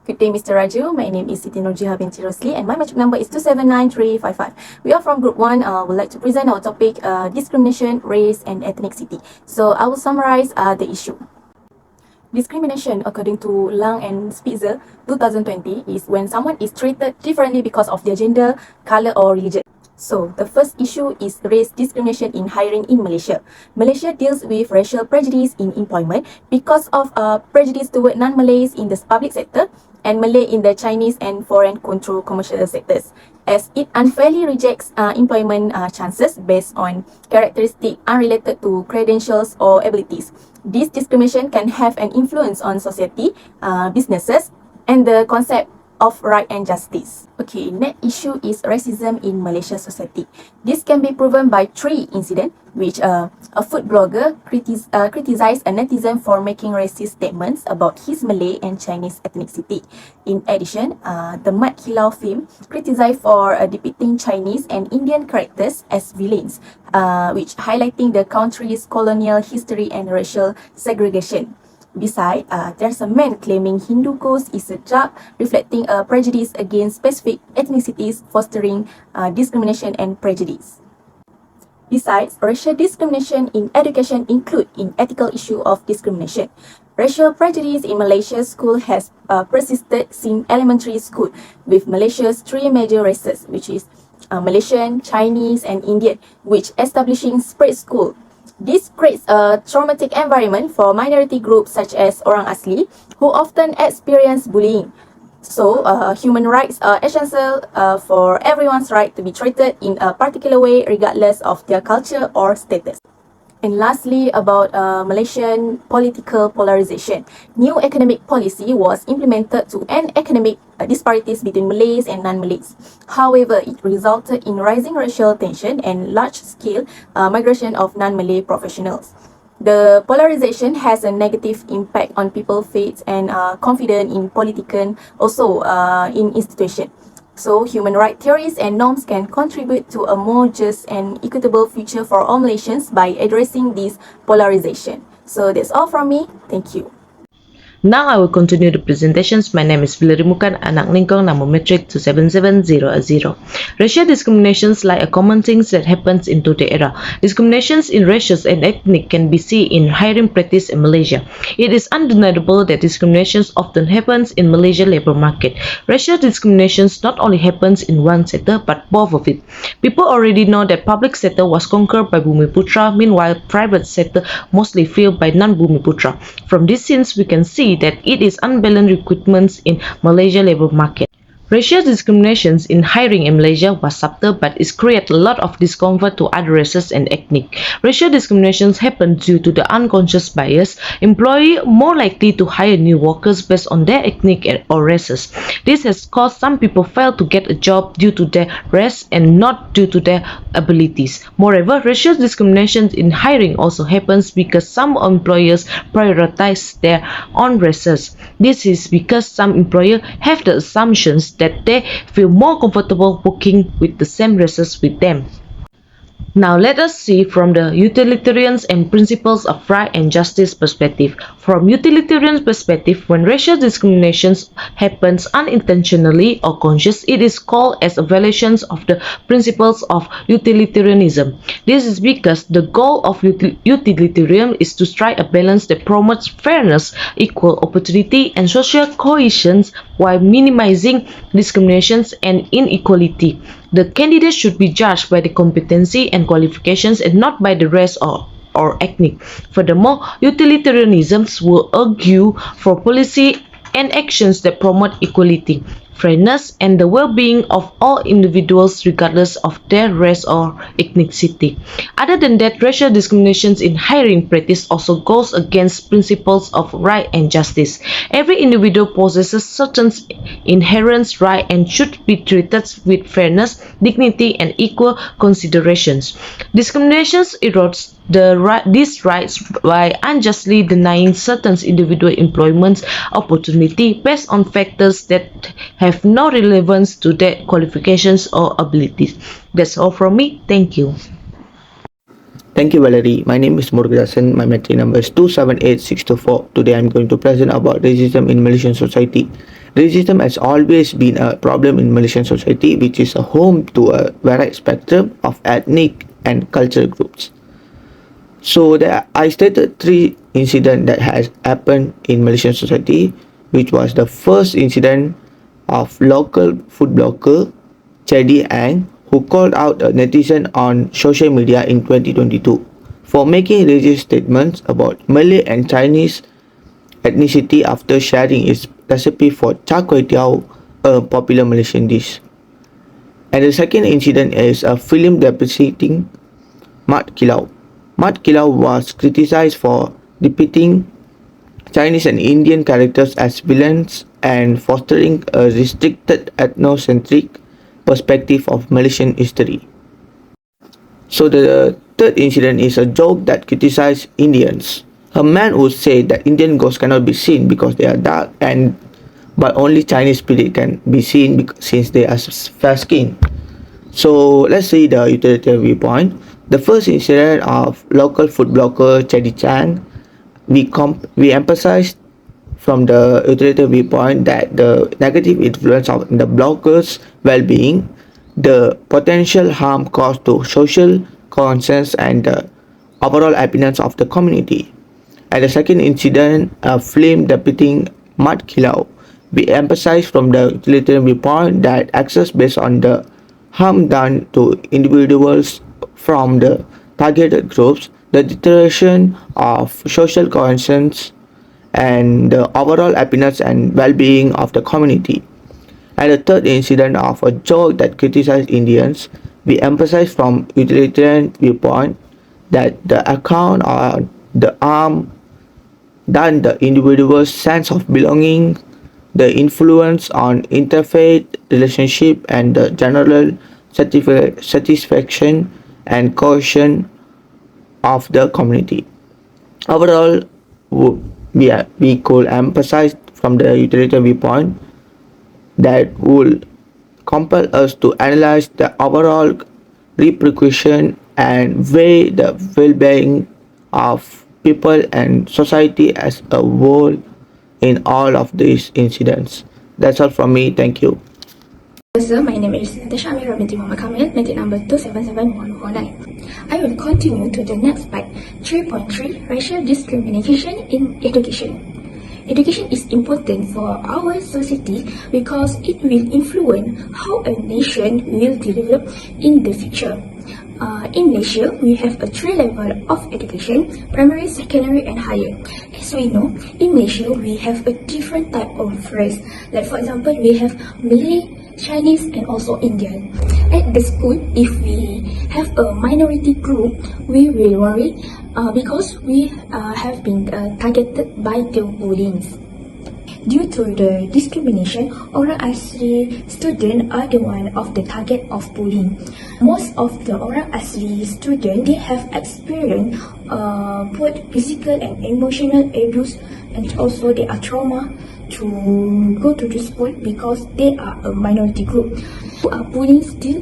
Good day, Mr. Raju. My name is Siti Nurjiha binti Rosli and my metric number is 2799355. We are from Group 1. Would like to present our topic, discrimination, race and ethnicity. So I will summarize the issue. Discrimination, according to Lang and Spitzer 2020, is when someone is treated differently because of their gender, color or religion. So, the first issue is race discrimination in hiring in Malaysia. Malaysia deals with racial prejudice in employment because of prejudice toward non-Malays in the public sector and Malay in the Chinese and foreign control commercial sectors, as it unfairly rejects employment chances based on characteristics unrelated to credentials or abilities. This discrimination can have an influence on society, businesses, and the concept of right and justice. Okay, next issue is racism in Malaysia society. This can be proven by 3 incidents, which a food blogger criticized a netizen for making racist statements about his Malay and Chinese ethnicity. In addition, the Mat Kilau film criticized for depicting Chinese and Indian characters as villains, which highlighting the country's colonial history and racial segregation. Besides, there's a man claiming Hindu ghost is a drug, reflecting a prejudice against specific ethnicities, fostering discrimination and prejudice. Besides, racial discrimination in education include in ethical issue of discrimination. Racial prejudice in Malaysia's school has persisted since elementary school, with Malaysia's 3 major races, which is Malaysian, Chinese and Indian, which establishing spread school. This creates a traumatic environment for minority groups such as Orang Asli, who often experience bullying. So, human rights are essential for everyone's right to be treated in a particular way regardless of their culture or status. And lastly, about Malaysian political polarization. New economic policy was implemented to end economic disparities between Malays and non-Malays. However, it resulted in rising racial tension and large-scale migration of non-Malay professionals. The polarization has a negative impact on people's faith and confidence in politicians, also in institutions. So, human rights theories and norms can contribute to a more just and equitable future for all Malaysians by addressing this polarization. So, that's all from me. Thank you. Now I will continue the presentations. My name is Valerie Mukan, anak Ningkong, nama metric 27700. Racial discriminations like a common things that happens in today era. Discriminations in races and ethnic can be seen in hiring practice in Malaysia. It is undeniable that discriminations often happens in Malaysia labor market. Racial discriminations not only happens in one sector but both of it. People already know that public sector was conquered by Bumiputra, meanwhile private sector mostly filled by non-Bumiputra. From this scenes we can see that it is unbalanced recruitments in Malaysia labor market. Racial discriminations in hiring in Malaysia was subtle but it created a lot of discomfort to other races and ethnic. Racial discriminations happen due to the unconscious bias, employee more likely to hire new workers based on their ethnic or races. This has caused some people fail to get a job due to their race and not due to their abilities. Moreover, racial discrimination in hiring also happens because some employers prioritize their own races. This is because some employers have the assumptions that they feel more comfortable working with the same races with them. Now let us see from the utilitarian and principles of right and justice perspective. From utilitarian perspective, when racial discriminations happens unintentionally or conscious, it is called as a violation of the principles of utilitarianism. This is because the goal of utilitarianism is to strike a balance that promotes fairness, equal opportunity, and social cohesion while minimizing discriminations and inequality. The candidate should be judged by the competency and qualifications and not by the race or ethnic. Furthermore, utilitarianism will argue for policy and actions that promote equality, fairness, and the well-being of all individuals regardless of their race or ethnicity. Other than that, racial discriminations in hiring practice also goes against principles of right and justice. Every individual possesses certain inherent rights and should be treated with fairness, dignity, and equal considerations. Discriminations erodes these rights by unjustly denying certain individual employment opportunity based on factors that have no relevance to their qualifications or abilities. That's all from me. Thank you. Thank you, Valerie. My name is Murgasan. My metric number is 278624. Today I'm going to present about racism in Malaysian society. Racism has always been a problem in Malaysian society, which is a home to a wide spectrum of ethnic and cultural groups. So I stated three incidents that has happened in Malaysian society, which was the first incident of local food blogger Chedi Ang, who called out a netizen on social media in 2022 for making racist statements about Malay and Chinese ethnicity after sharing its recipe for char kway teow, a popular Malaysian dish. And the second incident is a film depicting Mat Kilau. Mat Kilau was criticized for depicting Chinese and Indian characters as villains and fostering a restricted ethnocentric perspective of Malaysian history. So the third incident is a joke that criticized Indians. A man would say that Indian ghosts cannot be seen because they are dark, and but only Chinese spirit can be seen since they are fair skinned. So let's see the utilitarian viewpoint. The first incident of local food blogger Chedi Chang, we emphasized from the utilitarian viewpoint that the negative influence of the blogger's well-being, the potential harm caused to social conscience and the overall happiness of the community. And the second incident, a film depicting Mat Kilau, we emphasize from the utilitarian viewpoint that actions based on the harm done to individuals from the targeted groups, the deterioration of social conscience, and the overall happiness and well-being of the community. And the third incident of a joke that criticized Indians, we emphasize from utilitarian viewpoint that the account or the harm done the individual's sense of belonging, the influence on interfaith relationship, and the general satisfaction and cohesion of the community. Overall, we could emphasize from the utilitarian viewpoint that will compel us to analyze the overall repercussion and weigh the well-being of people and society as a whole in all of these incidents. That's all from me. Thank you. Sir, my name is Natasha Amira binti Muhammad Kamil, metric number 2771149. I will continue to the next part, 3.3, racial discrimination in education. Education is important for our society because it will influence how a nation will develop in the future. In Malaysia, we have a three level of education: primary, secondary, and higher. As we know, in Malaysia, we have a different type of race. Like for example, we have Malay, Chinese, and also Indian. At the school, if we have a minority group, we will worry because we have been targeted by the bullying. Due to the discrimination, orang asli student are the one of the target of bullying. Most of the orang asli student, they have experienced both physical and emotional abuse, and also they are trauma to go to the school because they are a minority group. Bullying still,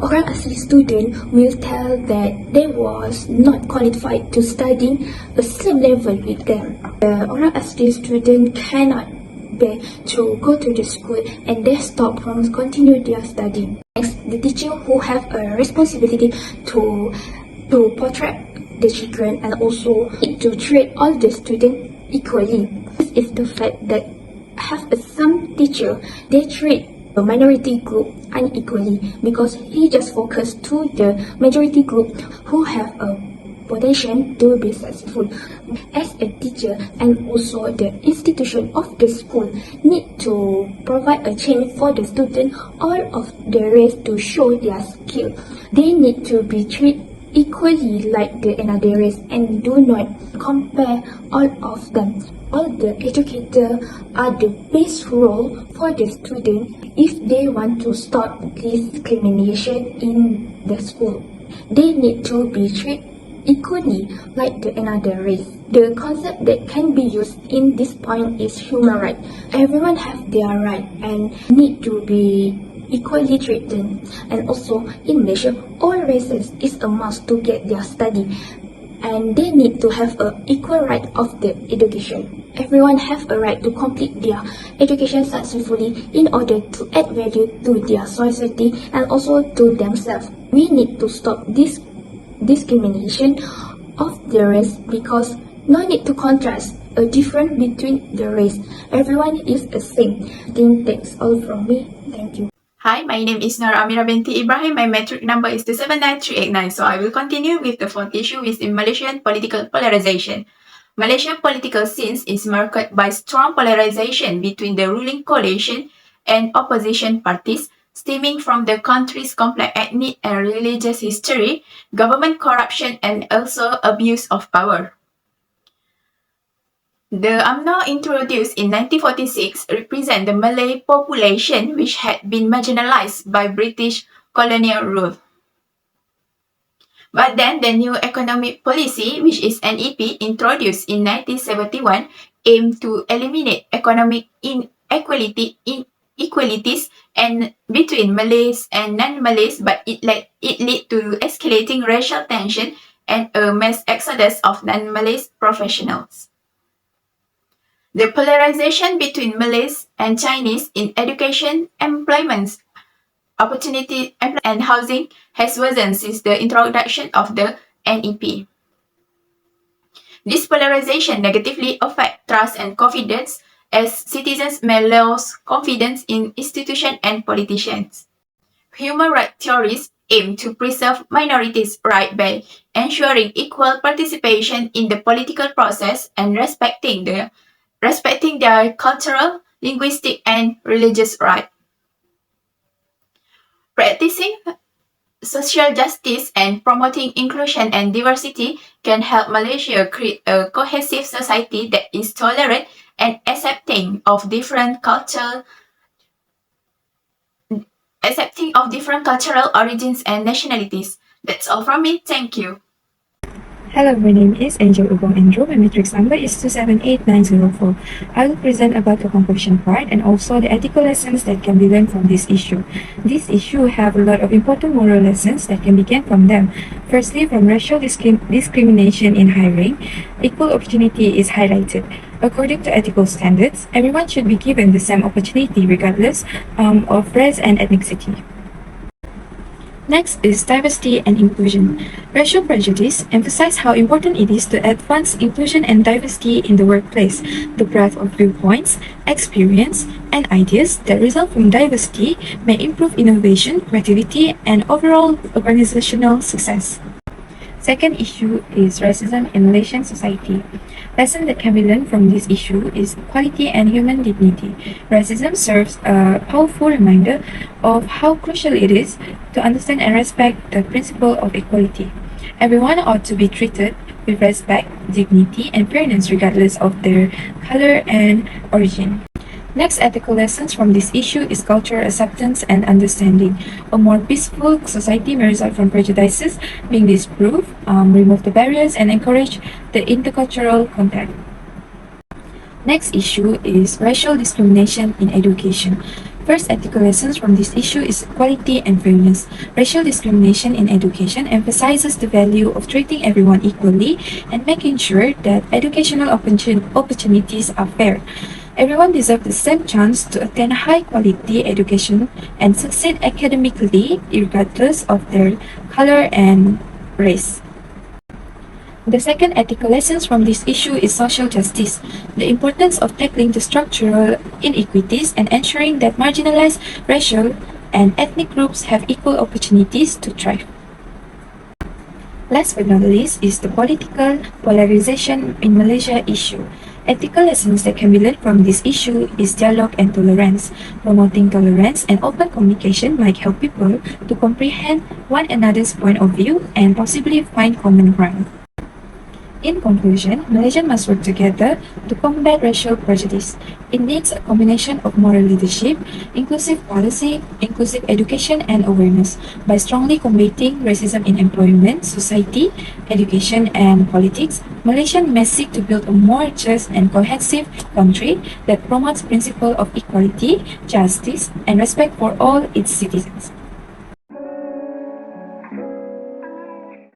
orang asli student will tell that they was not qualified to study the same level with them. Orang asli student cannot bear to go to the school and they stop from continue their study. Next, the teacher who have a responsibility to portray the children and also to treat all the students equally. This is the fact that some teacher, they treat the minority group unequally because he just focus to the majority group who have a potential to be successful. As a teacher and also the institution of the school need to provide a chance for the student all of the race to show their skill. They need to be treated equally like the another race and do not compare all of them. All the educators are the best role for the student if they want to stop this discrimination in the school. They need to be treated equally like the another race. The concept that can be used in this point is human right. Everyone have their right and need to be equally treated. And also in Malaysia, all races is a must to get their study, and they need to have a equal right of the education. Everyone have a right to complete their education successfully in order to add value to their society and also to themselves. We need to stop this discrimination of the race because no need to contrast a difference between the race. Everyone is the same. I think that's all from me. Thank you. Hi, my name is Nur Amira binti Ibrahim. My metric number is 279389. So I will continue with the fourth issue with the Malaysian political polarization. Malaysian political scene is marked by strong polarization between the ruling coalition and opposition parties, stemming from the country's complex ethnic and religious history, government corruption, and also abuse of power. The UMNO, introduced in 1946, represent the Malay population which had been marginalized by British colonial rule. But then the new economic policy, which is NEP, introduced in 1971, aimed to eliminate economic inequalities and between Malays and non-Malays, but it led to escalating racial tension and a mass exodus of non-Malays professionals. The polarization between Malays and Chinese in education, employment, opportunity, and housing has worsened since the introduction of the NEP. This polarization negatively affects trust and confidence as citizens may lose confidence in institutions and politicians. Human rights theories aim to preserve minorities' rights by ensuring equal participation in the political process and respecting their cultural, linguistic, and religious rights. Practicing social justice and promoting inclusion and diversity can help Malaysia create a cohesive society that is tolerant and accepting of different cultural origins and nationalities. That's all from me. Thank you. Hello, my name is Angel Ubong Andrew. My matrix number is 278904. I will present about the conclusion part and also the ethical lessons that can be learned from this issue. This issue have a lot of important moral lessons that can be gained from them. Firstly, from racial discrimination in hiring, equal opportunity is highlighted. According to ethical standards, everyone should be given the same opportunity regardless of race and ethnicity. Next is diversity and inclusion. Racial prejudice emphasize how important it is to advance inclusion and diversity in the workplace. The breadth of viewpoints, experience, and ideas that result from diversity may improve innovation, creativity, and overall organizational success. Second issue is racism in Malaysian society. Lesson that can be learned from this issue is equality and human dignity. Racism serves a powerful reminder of how crucial it is to understand and respect the principle of equality. Everyone ought to be treated with respect, dignity, and fairness regardless of their color and origin. Next ethical lessons from this issue is cultural acceptance and understanding. A more peaceful society may result from prejudices being disproved, remove the barriers, and encourage the intercultural contact. Next issue is racial discrimination in education. First ethical lessons from this issue is equality and fairness. Racial discrimination in education emphasizes the value of treating everyone equally and making sure that educational opportunities are fair. Everyone deserves the same chance to attend high-quality education and succeed academically regardless of their color and race. The second ethical lessons from this issue is social justice. The importance of tackling the structural inequities and ensuring that marginalized racial and ethnic groups have equal opportunities to thrive. Last but not least is the political polarization in Malaysia issue. Ethical lessons that can be learned from this issue is dialogue and tolerance. Promoting tolerance and open communication might help people to comprehend one another's point of view and possibly find common ground. In conclusion, Malaysia must work together to combat racial prejudice. It needs a combination of moral leadership, inclusive policy, inclusive education, and awareness. By strongly combating racism in employment, society, education, and politics, Malaysia may seek to build a more just and cohesive country that promotes principles of equality, justice, and respect for all its citizens.